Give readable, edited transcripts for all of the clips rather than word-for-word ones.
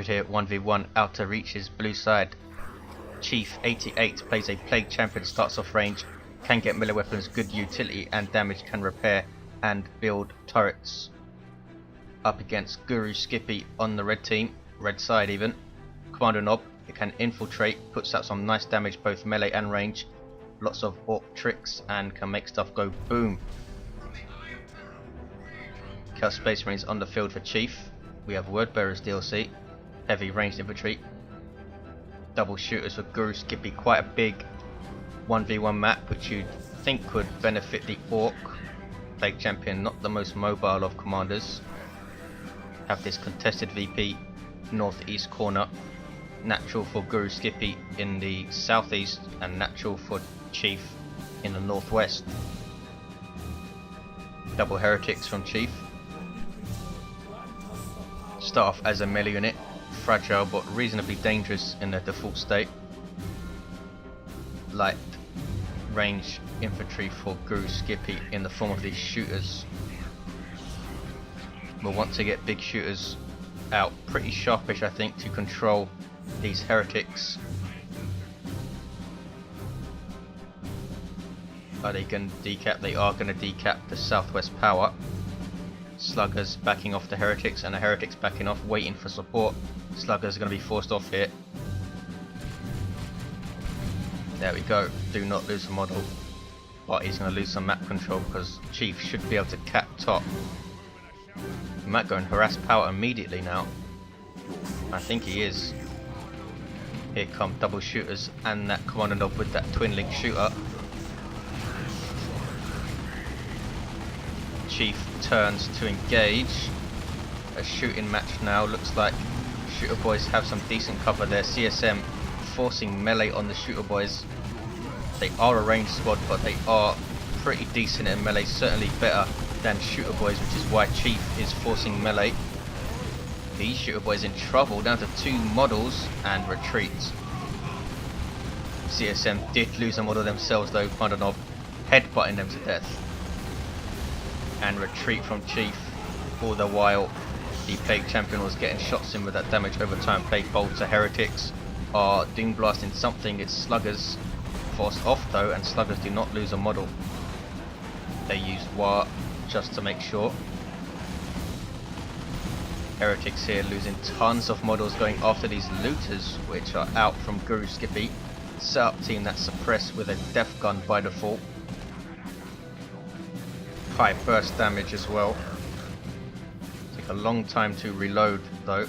100 here, 1v1, outer reaches, blue side. Chief88 plays a plague champion, starts off range, can get melee weapons, good utility and damage, can repair and build turrets. Up against GuruSkippy on the red team, red side even. Kommando Nob, it can infiltrate, puts out some nice damage both melee and range. Lots of orc tricks and can make stuff go boom. Chaos Space Marines on the field for Chief. We have Wordbearers DLC, heavy ranged infantry. Double shooters for GuruSkippy, quite a big 1v1 map which you'd think could benefit the Orc. Plague Champion, not the most mobile of commanders. Have this contested VP northeast corner. Natural for GuruSkippy in the southeast and natural for Chief in the northwest. Double heretics from Chief. Start off as a melee unit, fragile but reasonably dangerous in their default state. Light range infantry for GuruSkippy in the form of these shooters. We'll want to get big shooters out pretty sharpish, I think, to control these heretics. Are they going to decap? They are going to decap the southwest power. Sluggers backing off the heretics and the heretics backing off, waiting for support. Sluggers are going to be forced off here. There we go. Do not lose a model. But he's going to lose some map control because Chief should be able to cap top. He might go and harass power immediately now. I think he is. Here come double shooters and that Kommando Nob with that twin link shooter. Chief turns to engage. A shooting match now. Looks like shooter boys have some decent cover there. CSM forcing melee on the shooter boys. They are a ranged squad, but they are pretty decent in melee, certainly better than shooter boys, which is why Chief is forcing melee. These shooter boys in trouble, down to 2 models and retreats. CSM did lose a model themselves though, Kommando Nob headbutting them to death. And retreat from Chief. All the while the Plague Champion was getting shots in with that damage over time. Plague Bolter heretics are doom blasting something. It's Sluggers forced off though, and Sluggers do not lose a model. They used War just to make sure. Heretics here losing tons of models, going after these looters which are out from GuruSkippy. Setup team that's suppressed with a death gun by default. High burst damage as well. Take a long time to reload though.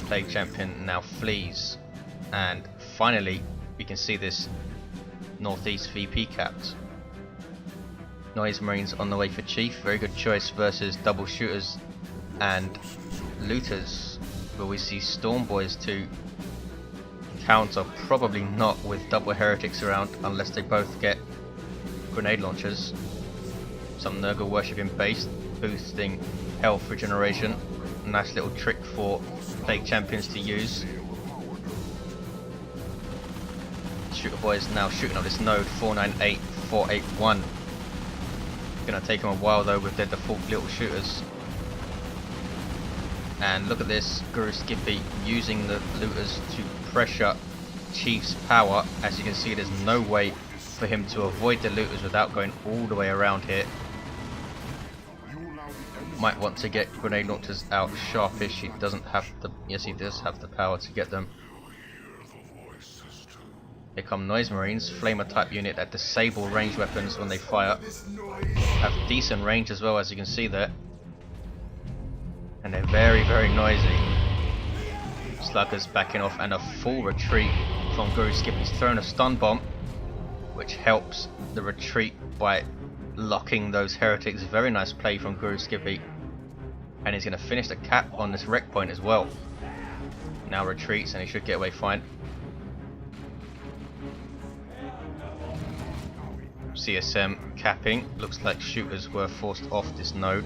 Plague Champion now flees, and finally we can see this northeast VP capped. Noise Marines on the way for Chief, very good choice versus double shooters and looters. Will we see Storm Boys to counter? Probably not, with double heretics around, unless they both get grenade launchers. Some Nurgle worshipping base, boosting health regeneration. Nice little trick for Plague Champions to use. Shooter boys now shooting up this node, 498, 481. Gonna take them a while though with their default little shooters. And look at this, GuruSkippy using the looters to pressure Chief's power. As you can see, there's no way for him to avoid the looters without going all the way around here. Might want to get grenade launchers out sharpish. He doesn't have the, yes he does have the power to get them. Here come Noise Marines, flamer type unit that disable ranged weapons when they fire. Have decent range as well, as you can see there. And they're very, very noisy. Sluggers backing off and a full retreat from GuruSkippy. He's thrown a stun bomb, which helps the retreat by locking those heretics. Very nice play from GuruSkippy. And he's going to finish the cap on this wreck point as well. Now retreats and he should get away fine. CSM capping. Looks like shooters were forced off this node.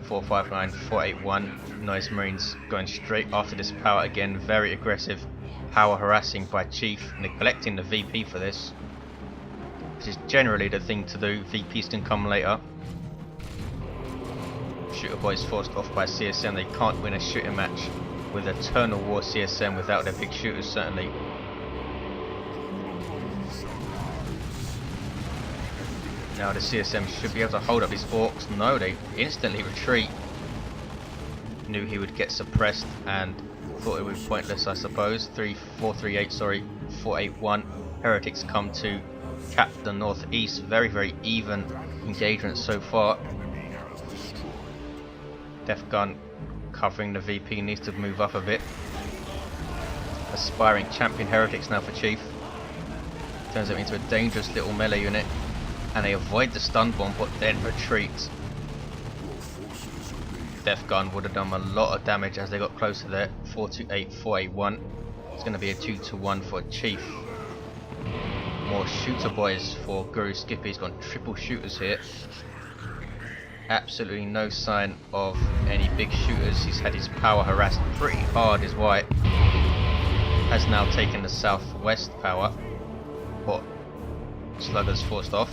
459, 481. Noise Marines going straight after this power again. Very aggressive power harassing by Chief, neglecting the VP for this, which is generally the thing to do. VPs can come later. Shooter boys forced off by CSM. They can't win a shooting match with Eternal War CSM without their big shooters, certainly. Now the CSM should be able to hold up his Orks. No, they instantly retreat. Knew he would get suppressed and thought it would be pointless, I suppose. 438, sorry, 481. Heretics come to cap the northeast. Very, very even engagement so far. Death Gun covering the VP, needs to move up a bit. Aspiring champion Heretics now for Chief. Turns them into a dangerous little melee unit. And they avoid the stun bomb but then retreat. Death Gun would have done a lot of damage as they got closer there. 428, 481. It's going to be a 2-1 for Chief. More shooter boys for GuruSkippy. He's got triple shooters here. Absolutely no sign of any big shooters. He's had his power harassed pretty hard. His white has now taken the southwest power, but Sluggers forced off.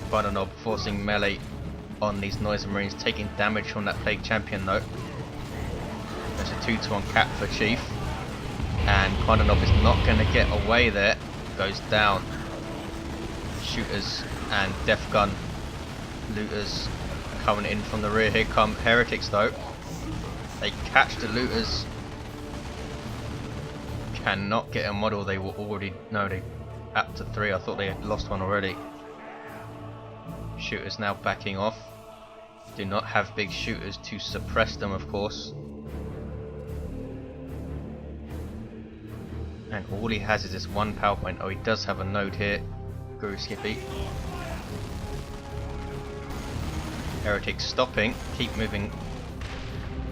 Kommando Nob forcing melee on these Noise Marines, taking damage from that Plague Champion though. There's a 2-1 cap for Chief, and Kommando Nob is not going to get away there. Goes down. Shooters and Death Gun looters coming in from the rear. Here come Heretics though. They catch the looters. Cannot get a model. They were already, no, they up to 3. I thought they had lost one already. Shooters now backing off. Do not have big shooters to suppress them, of course. And all he has is this one power point. Oh, he does have a node here. GuruSkippy. Heretics stopping. Keep moving.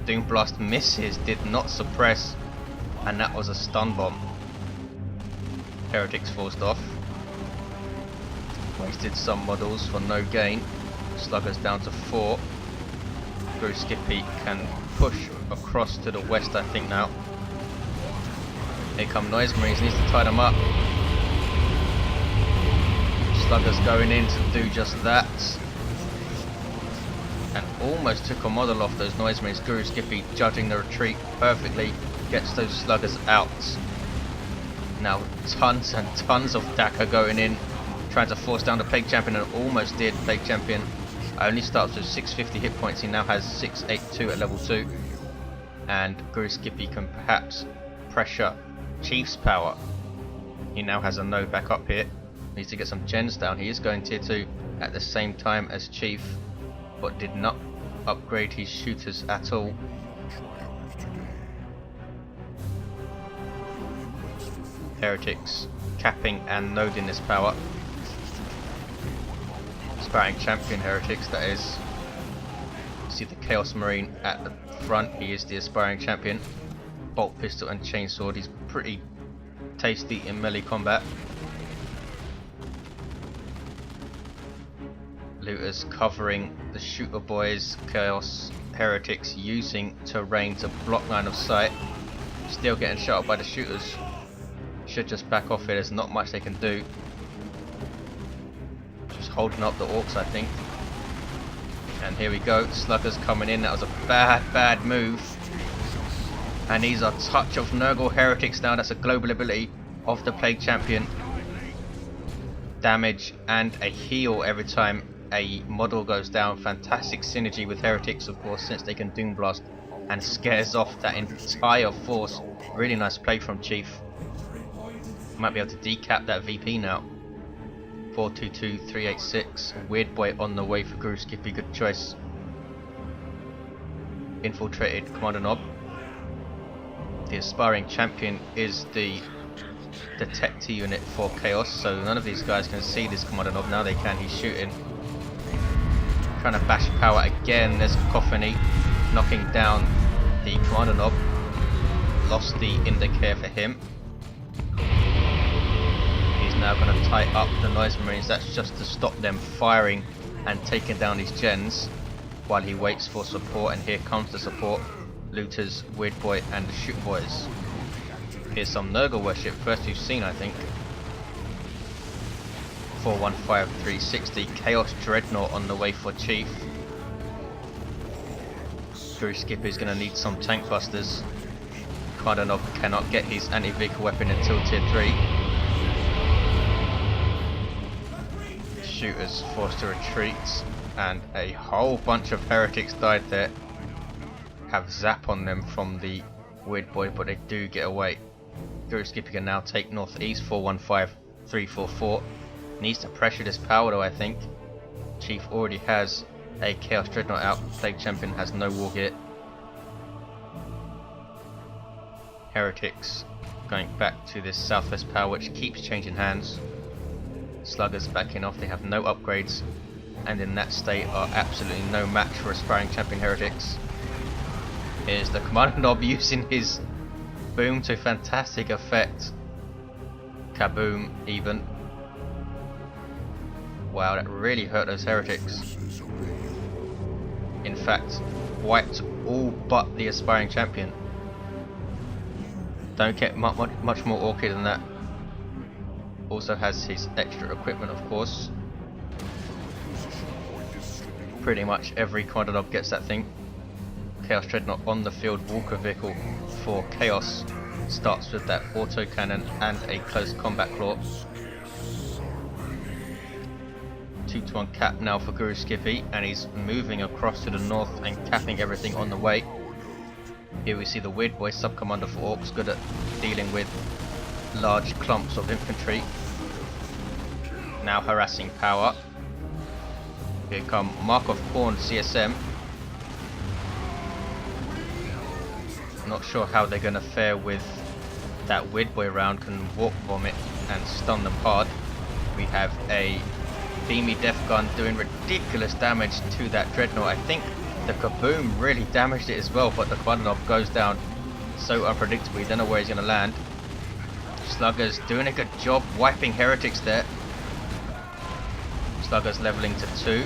Doomblast misses. Did not suppress. And that was a stun bomb. Heretics forced off. Wasted some models for no gain. Sluggers down to 4. GuruSkippy can push across to the west, I think now. Here come Noise Marines, needs to tie them up. Sluggers going in to do just that. And almost took a model off those Noise Marines. GuruSkippy judging the retreat perfectly. Gets those Sluggers out. Now tons and tons of DACA going in. Trying to force down the Plague Champion, and almost did. Plague Champion only starts with 650 hit points. He now has 682 at level 2. And GuruSkippy can perhaps pressure Chief's power. He now has a node back up here. Needs to get some gens down. He is going tier 2 at the same time as Chief, but did not upgrade his shooters at all. Heretics capping and noding this power. Aspiring champion Heretics, that is. See the Chaos Marine at the front. He is the aspiring champion. Bolt pistol and chainsword. He's pretty tasty in melee combat. Looters covering the shooter boys. Chaos Heretics using terrain to block line of sight. Still getting shot up by the shooters. Should just back off here. There's not much they can do. Just holding up the Orks, I think. And here we go. Sluggers coming in. That was a bad move. And these are touch of Nurgle Heretics now. That's a global ability of the Plague Champion. Damage and a heal every time a model goes down. Fantastic synergy with Heretics, of course, since they can Doom Blast and scares off that entire force. Really nice play from Chief. Might be able to decap that VP now. 422, 386. Weird Boy on the way for GuruSkippy. Good choice. Infiltrated Kommando Nob. The aspiring champion is the detector unit for Chaos, so none of these guys can see this Kommando Nob. Now they can. He's shooting. Trying to bash power again. There's Cacophony knocking down the Kommando Nob. Lost the Indicare for him. He's now going to tie up the Noise Marines. That's just to stop them firing and taking down these gens while he waits for support. And here comes the support. Looters, Weird Boy and the Shoot Boys. Here's some Nurgle worship, first we've seen, I think. 415, 360. Chaos Dreadnought on the way for Chief. GuruSkippy is going to need some tank busters. Kommando Nob cannot get his anti-vehicle weapon until tier 3. Shooters forced to retreat, and a whole bunch of heretics died there. Have zap on them from the weird boy, but they do get away. GuruSkippy can now take northeast 415 344. Needs to pressure this power though, I think. Chief already has a Chaos Dreadnought out. Plague Champion has no war gear. Heretics going back to this southwest power, which keeps changing hands. Sluggers backing off, they have no upgrades, and in that state are absolutely no match for aspiring champion heretics. Here's the Kommando Nob using his boom to fantastic effect. Kaboom, even. Wow, that really hurt those heretics. In fact, wiped all but the aspiring champion. Don't get much more orky than that. Also has his extra equipment, of course. Pretty much every Kommando Nob gets that thing. Chaos Dreadnought on the field, Walker vehicle for Chaos. Starts with that autocannon and a close combat claw. 2-to-1 cap now for GuruSkippy, and he's moving across to the north and capping everything on the way. Here we see the weird boy sub-commander for Orks, good at dealing with large clumps of infantry. Now harassing power. Here come Markov Pawn CSM. Not sure how they're going to fare with that weird boy round. Can warp bomb it and stun them hard. We have a beamy death gun doing ridiculous damage to that dreadnought. I think the kaboom really damaged it as well, but the Kommando Nob goes down so unpredictably. You don't know where he's going to land. Sluggers doing a good job wiping heretics there. Sluggers leveling to 2.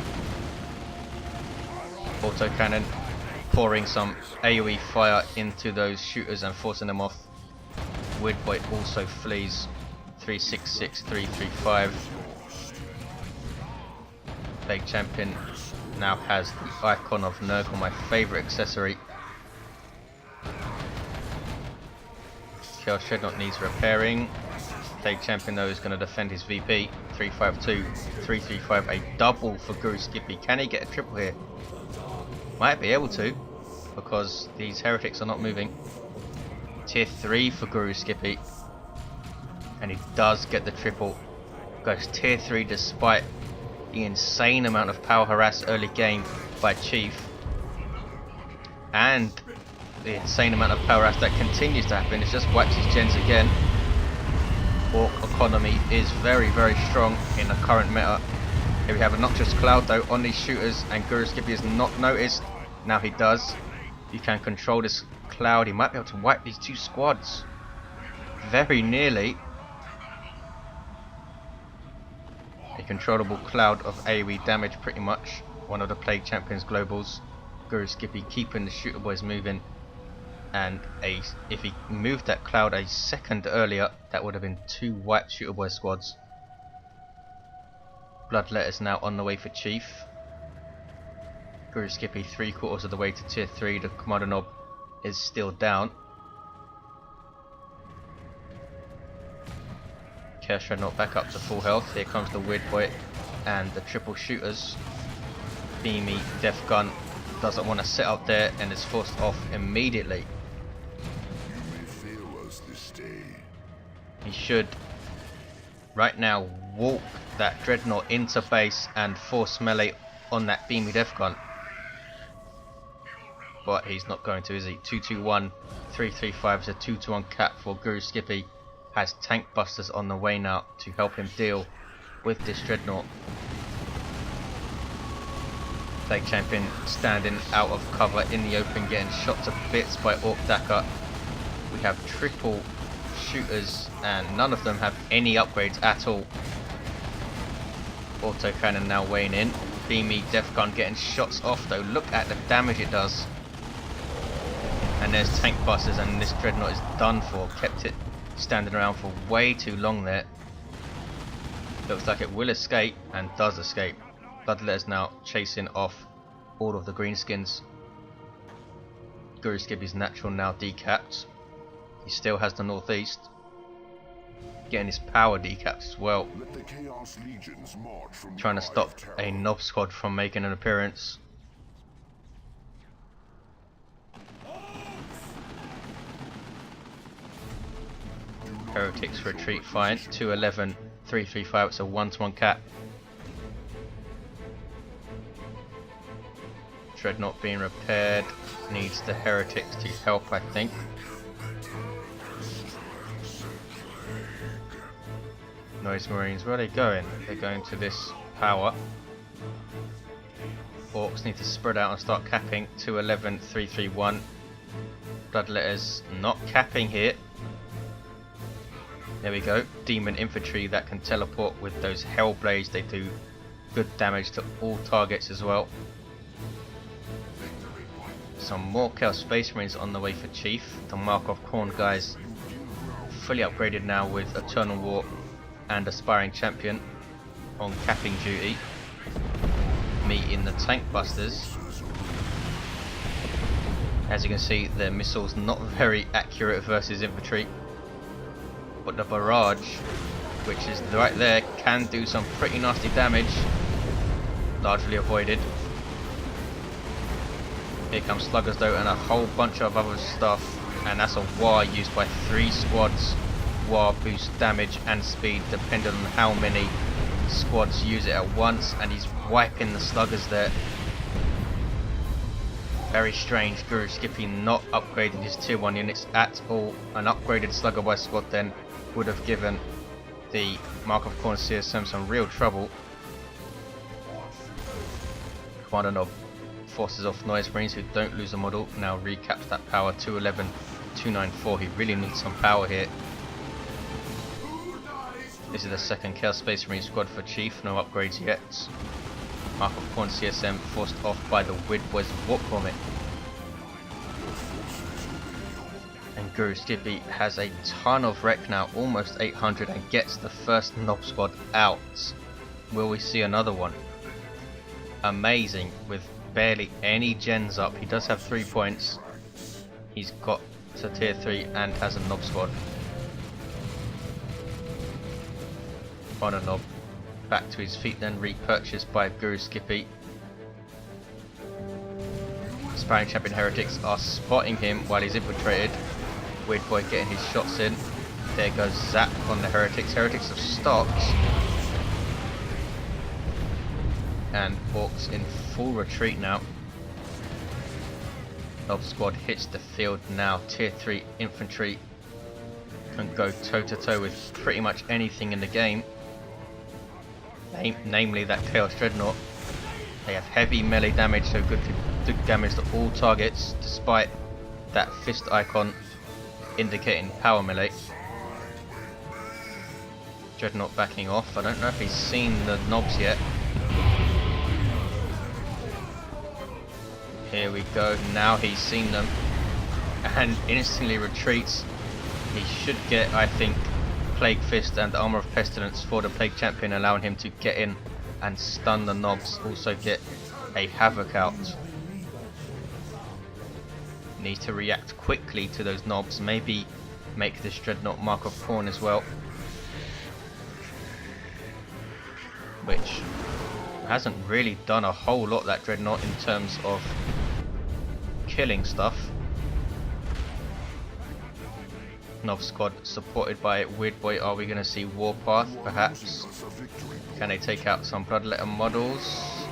Autocannon pouring some AoE fire into those shooters and forcing them off. Weird boy also flees. 366, 335. Plague Champion now has the icon of Nurgle, my favourite accessory. Chaos Dreadnought needs repairing. Plague Champion though is going to defend his VP. 352, 335, a double for GuruSkippy. Can he get a triple here? Might be able to, because these heretics are not moving. Tier 3 for GuruSkippy, and he does get the triple. Goes tier 3 despite the insane amount of power harass early game by Chief, and the insane amount of power harass that continues to happen. It's just wipes his gens again. Ork economy is very strong in the current meta. Here we have a Noxious Cloud though on these shooters, and GuruSkippy has not noticed. Now he does. You can control this cloud. He might be able to wipe these 2 squads. Very nearly. A controllable cloud of AoE damage pretty much. One of the Plague Champions globals. GuruSkippy keeping the shooter boys moving. And if he moved that cloud a second earlier, that would have been 2 wiped shooter boy squads. Bloodletters now on the way for Chief. GuruSkippy 3/4 of the way to tier 3. The Kommando Nob is still down. Chaos Dreadnought back up to full health. Here comes the weird boy and the triple shooters. Beamy Death Gun doesn't want to sit up there and is forced off immediately. He should right now walk that dreadnought into base and force melee on that beamy Death Gun. But he's not going to, is he? 221, 335 is a 2-to-1 cap for GuruSkippy. Has tank busters on the way now to help him deal with this dreadnought. Plague Champion standing out of cover in the open, getting shot to bits by Ork Daka. We have triple shooters and none of them have any upgrades at all. Autocannon now weighing in. Beamy Death Gun getting shots off though. Look at the damage it does. And there's tank busters, and this dreadnought is done for. Kept it standing around for way too long there. Looks like it will escape, and does escape. Bloodletter's now chasing off all of the Greenskins. GuruSkippy's natural now decapped. He still has the northeast. Getting his power decapped as well. Trying to stop a Nob squad from making an appearance. Heretics retreat fine. 211, 335. It's a 1-to-1 cap. Dreadnought being repaired. Needs the heretics to help, I think. Noise Marines, where are they going? They're going to this power. Orks need to spread out and start capping. 211, 331. Bloodletters not capping here. There we go. Demon infantry that can teleport with those Hellblades. They do good damage to all targets as well. Some more Chaos Space Marines on the way for Chief. The Mark of Khorne guys fully upgraded now with Eternal War and Aspiring Champion on capping duty. Me in the Tank Busters. As you can see, their missiles not very accurate versus infantry, but the barrage, which is right there, can do some pretty nasty damage. Largely avoided. Here comes Sluggers though, and a whole bunch of other stuff, and that's a war used by 3 squads. War boosts damage and speed depending on how many squads use it at once, and he's wiping the Sluggers there. Very strange, GuruSkippy not upgrading his tier 1 units at all. An upgraded Slugger by squad then would have given the Mark of Khorne CSM some real trouble. Kommando Nob forces off Noise Marines who don't lose a model, now recaps that power. 211, 294, he really needs some power here. This is the second Chaos Space Marine squad for Chief, no upgrades yet. Mark of Khorne CSM forced off by the Weird Boys of Warp Vomit. And GuruSkippy has a ton of wreck now, almost 800, and gets the first Nob squad out. Will we see another one? Amazing, with barely any gens up. He does have 3 points. He's got to tier 3 and has a Nob squad. Kommando Nob back to his feet, then repurchased by GuruSkippy. Aspiring Champion Heretics are spotting him while he's infiltrated. Weird Boy getting his shots in. There goes Zap on the Heretics. Heretics have stopped. And Orks in full retreat now. Nob squad hits the field now. Tier 3 infantry can go toe to toe with pretty much anything in the game. Namely that Chaos Dreadnought. They have heavy melee damage, so good to do damage to all targets, despite that fist icon indicating power melee. Dreadnought backing off. I don't know if he's seen the Nobs yet. Here we go, now he's seen them and instantly retreats. He should get, I think, Plague Fist and Armor of Pestilence for the Plague Champion, allowing him to get in and stun the Nobs. Also get a Havoc out. Need to react quickly to those Nobs, maybe make this Dreadnought Mark of Khorne as well, which hasn't really done a whole lot, that Dreadnought, in terms of killing stuff. Nob squad supported by Weird Boy. Are we going to see Warpath perhaps? Can they take out some Bloodletter models?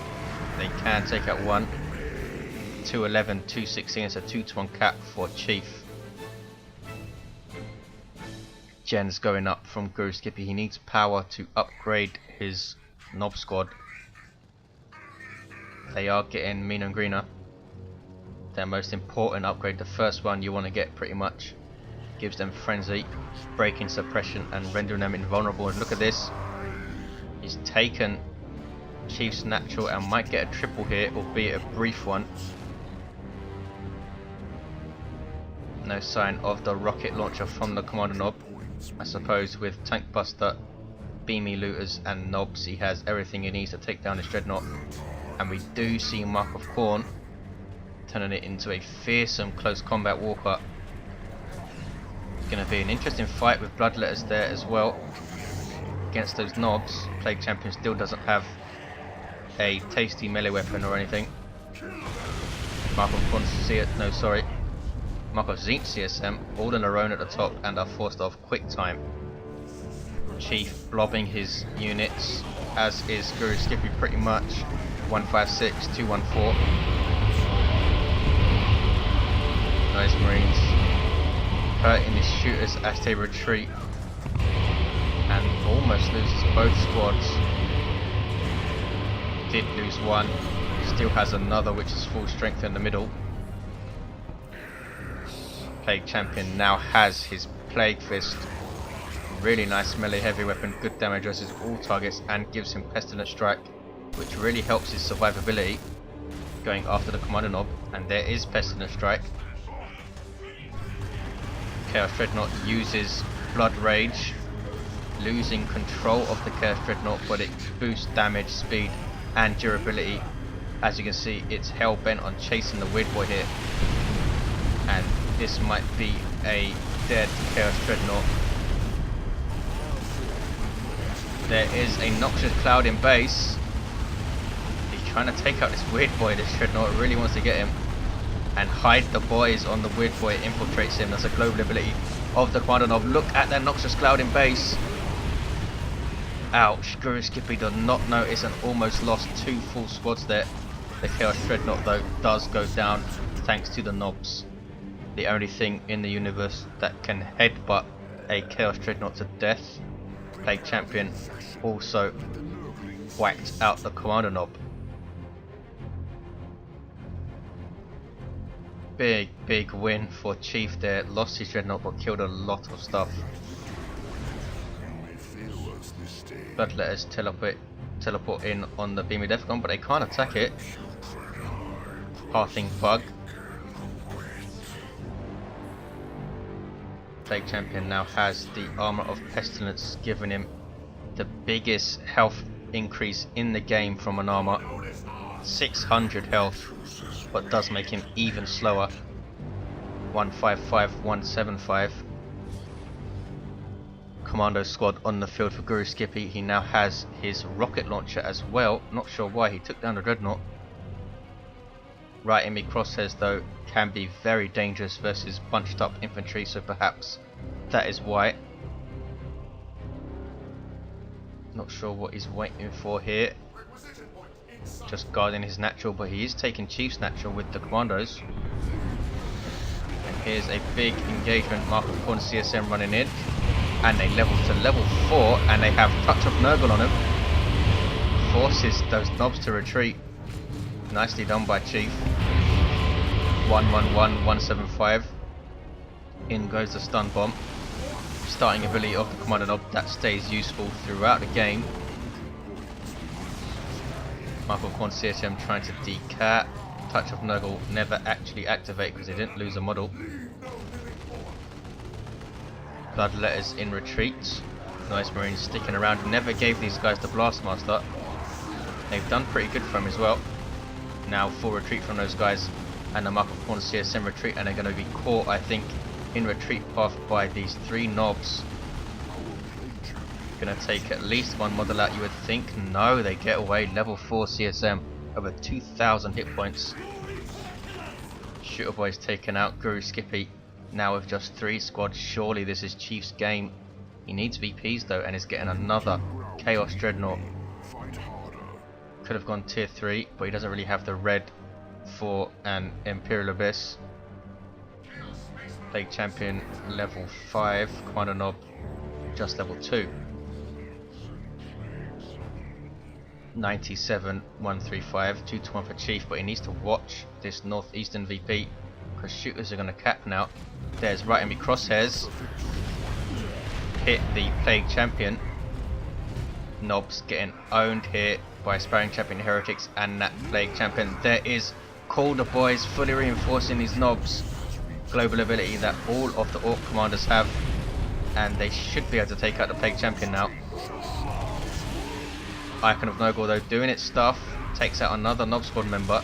They can take out one. 211, 216, it's a 2-to-1 cap for Chief. Gens going up from GuruSkippy. He needs power to upgrade his Nob squad. They are getting meaner and greener. Their most important upgrade, the first one you want to get pretty much, gives them frenzy, breaking suppression, and rendering them invulnerable. And look at this, he's taken Chief's natural and might get a triple here, albeit a brief one. No sign of the rocket launcher from the Kommando Nob. I suppose with Tank Buster, Beamy Looters and Nobs, he has everything he needs to take down this Dreadnought. And we do see Mark of Khorne turning it into a fearsome close combat walker. It's going to be an interesting fight with bloodletters there as well against those nobs. Plague Champion still doesn't have a tasty melee weapon or anything. Markov Zinc CSM all on their own at the top and are forced off quick time. Chief blobbing his units, as is GuruSkippy pretty much. 156, 214. Nice Marines hurting his shooters as they retreat and almost loses both squads. Did lose one, still has another which is full strength in the middle. Plague Champion now has his Plague Fist. Really nice melee heavy weapon, good damage, addresses all targets and gives him Pestilent Strike, which really helps his survivability going after the Kommando Nob. And there is Pestilent Strike. Chaos Dreadnought uses Blood Rage, losing control of the Chaos Dreadnought, but it boosts damage, speed and durability. As you can see, it's hell bent on chasing the Weird Boy here, and this might be a dead Chaos Dreadnought. There is a Noxious Cloud in base. He's trying to take out this Weird Boy. This Dreadnought really wants to get him and hide the boys on the Weird Boy. Infiltrates him. That's a global ability of the Kommando Nob. Look at that Noxious Cloud in base. Ouch. GuruSkippy did not notice and almost lost two full squads there. The Chaos Dreadnought though does go down thanks to the Nobs. The only thing in the universe that can headbutt a Chaos Dreadnought to death. Plague Champion also whacked out the Kommando Nob. Big win for Chief there. Lost his Dreadnought but killed a lot of stuff. Bloodletters teleport in on the Beam of Death gun, but they can't attack it. Pathing Bug. Plague Champion now has the Armor of Pestilence, giving him the biggest health increase in the game from an armor. 600 health, but does make him even slower. 155, 175. Commando squad on the field for GuruSkippy. He now has his rocket launcher as well. Not sure why he took down the Dreadnought. Right enemy crosshairs though can be very dangerous versus bunched up infantry, so perhaps that is why. Not sure what he's waiting for here. Just guarding his natural, but he is taking Chief's natural with the commandos. And here's a big engagement. Mark of Corn CSM running in, and they level to level 4, and they have Touch of Nurgle on him. Forces those nobs to retreat. Nicely done by Chief. 111, 175. In goes the stun bomb. Starting ability of the Kommando Nob that stays useful throughout the game. Michael Korn CSM trying to decat. Touch of Nurgle never actually activate because they didn't lose a model. Bloodletters in retreat. Nice Marines sticking around. Never gave these guys the Blastmaster. They've done pretty good for him as well. Now full retreat from those guys, and the Mark of Corn CSM retreat, and they're going to be caught, I think, in retreat path by these three nobs. Going to take at least one model out, you would think. No, they get away. Level 4 CSM, over 2,000 hit points. Shooter Boy's taken out. GuruSkippy now with just 3 squads. Surely this is Chief's game. He needs VPs though, and is getting another Chaos Dreadnought. Could have gone tier 3, but he doesn't really have the red for an Imperial Abyss. Plague Champion level 5, Kommando Nob just level 2. 97, 135, 2 to 1 for Chief, but he needs to watch this northeastern VP because shooters are going to cap now. There's right enemy crosshairs. Hit the Plague Champion. Nobs getting owned here by Sparring Champion Heretics and that Plague Champion. There is Call the Boys fully reinforcing these Nobs. Global ability that all of the Ork commanders have, and they should be able to take out the Plague Champion now. Icon of Nurgle though doing its stuff, takes out another Nob squad member,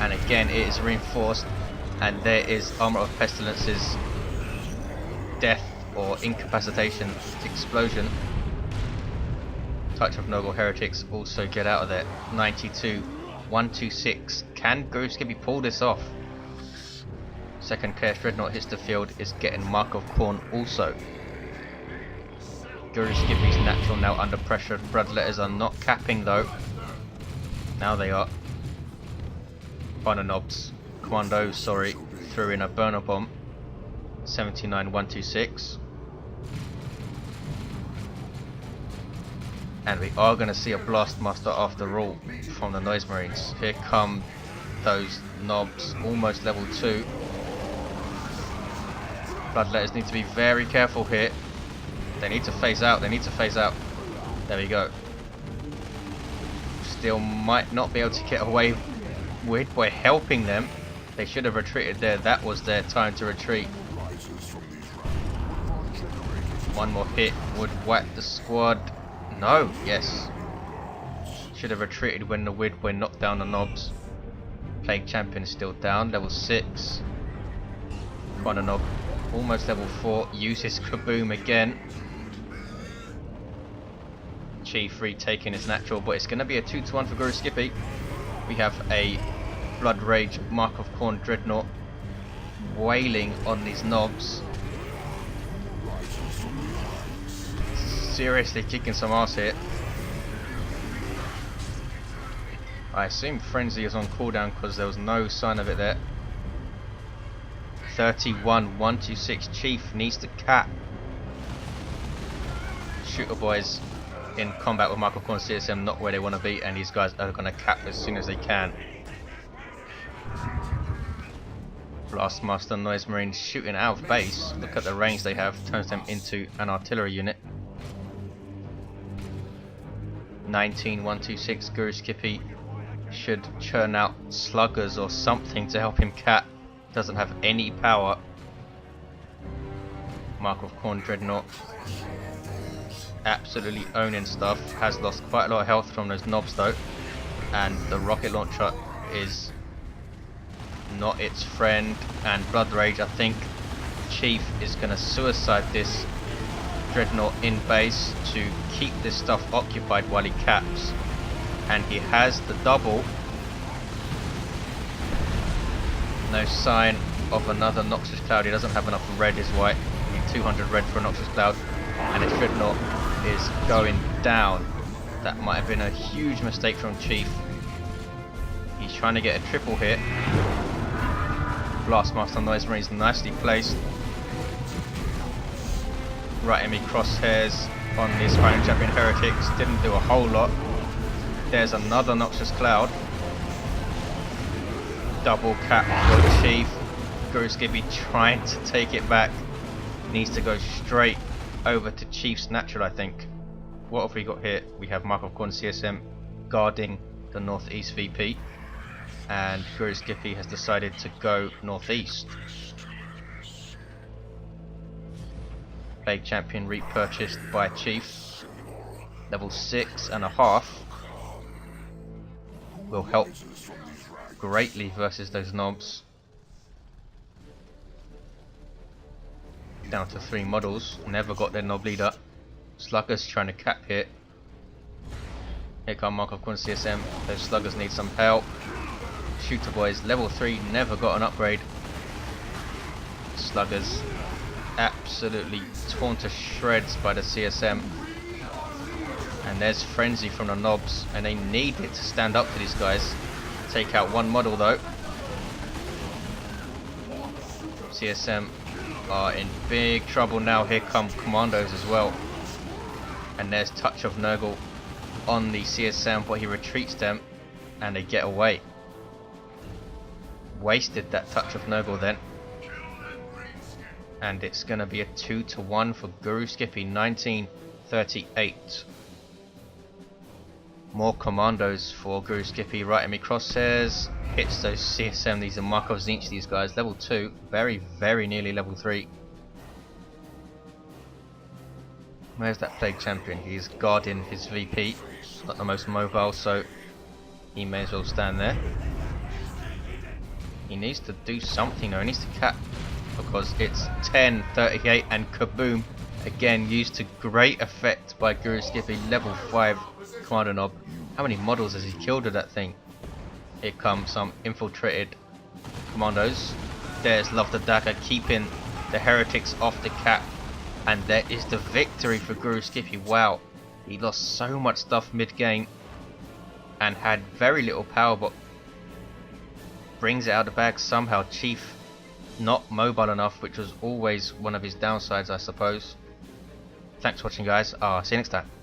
and again it is reinforced, and there is Armor of Pestilence's death or incapacitation explosion. Touch of Nurgle Heretics also get out of there. 92, 126. Can GuruSkippy pull this off? Second Chaos Dreadnought hits the field, is getting Mark of Khorne also. GuruSkippy's natural now under pressure. Bloodletters are not capping though. Now they are. Kommando Nobs, Kommando, sorry, threw in a burner bomb. 79, 126. And we are going to see a Blastmaster after all from the Noise Marines. Here come those Nobs, almost level 2. Bloodletters need to be very careful here. They need to phase out, they need to phase out. There we go. Still might not be able to get away with. We're helping them. They should have retreated there. That was their time to retreat. One more hit would whack the squad. No, yes. Should have retreated when the Widway knocked down the Nobs. Plague Champion is still down, level 6. Kommando Nob, almost level 4, uses Kaboom again. Chief retaking his natural, but it's going to be a 2-1 for GuruSkippy. We have a Blood Rage Mark of Khorne Dreadnought wailing on these Nobs. Seriously kicking some ass here. I assume Frenzy is on cooldown because there was no sign of it there. 31, 126. Chief needs to cap. Shooter boys in combat with Mark of Khorne CSM, not where they want to be, and these guys are going to cap as soon as they can. Blastmaster Noise Marines shooting out of base. Look at the range they have, turns them into an artillery unit. 19, 126. GuruSkippy should churn out sluggers or something to help him cap. Doesn't have any power. Mark of Khorne Dreadnought absolutely owning stuff. Has lost quite a lot of health from those Nobs though, and the rocket launcher is not its friend. And Blood Rage, I think Chief is going to suicide this Dreadnought in base to keep this stuff occupied while he caps, and he has the double. No sign of another Noxious Cloud. He doesn't have enough red is white. You need 200 red for a Noxious Cloud, and his Dreadnought is going down. That might have been a huge mistake from Chief. He's trying to get a triple hit. Blastmaster Noise Marines nicely placed. Right enemy crosshairs on the Aspiring Champion Heretics. Didn't do a whole lot. There's another Noxious Cloud. Double cap for Chief. GuruSkippy trying to take it back. Needs to go straight over to Chief's natural, I think. What have we got here? We have Mark of Khorne CSM guarding the northeast VP, and GuruSkippy has decided to go northeast. Plague Champion repurchased by Chief, level 6.5, will help greatly versus those Nobs. Down to 3 models, never got their Nob leader. Sluggers trying to cap here. Here come Mark of Khorne CSM, those Sluggers need some help. Shooter boys, level 3, never got an upgrade. Sluggers absolutely torn to shreds by the CSM. And there's Frenzy from the Nobs, and they need it to stand up to these guys. Take out 1 model though. CSM are in big trouble now. Here come Commandos as well. And there's Touch of Nurgle on the CSM, but he retreats them and they get away. Wasted that Touch of Nurgle then. And it's going to be a 2-1 for GuruSkippy. 1938. More Commandos for GuruSkippy. Right enemy crosshairs. Hits those CSM. These are Markov Zinch, these guys. Level 2. Very, very nearly level 3. Where's that Plague Champion? He's guarding his VP. Not the most mobile, so he may as well stand there. He needs to do something, or he needs to cap, because it's 10, 38 and kaboom. Again, used to great effect by GuruSkippy, level 5 Kommando Nob. How many models has he killed with that thing? Here come some infiltrated commandos. There's Love the Dagger keeping the heretics off the cap. And there is the victory for GuruSkippy. Wow, he lost so much stuff mid-game and had very little power, but brings it out of the bag somehow. Chief not mobile enough, which was always one of his downsides, I suppose. Thanks for watching, guys. See you next time.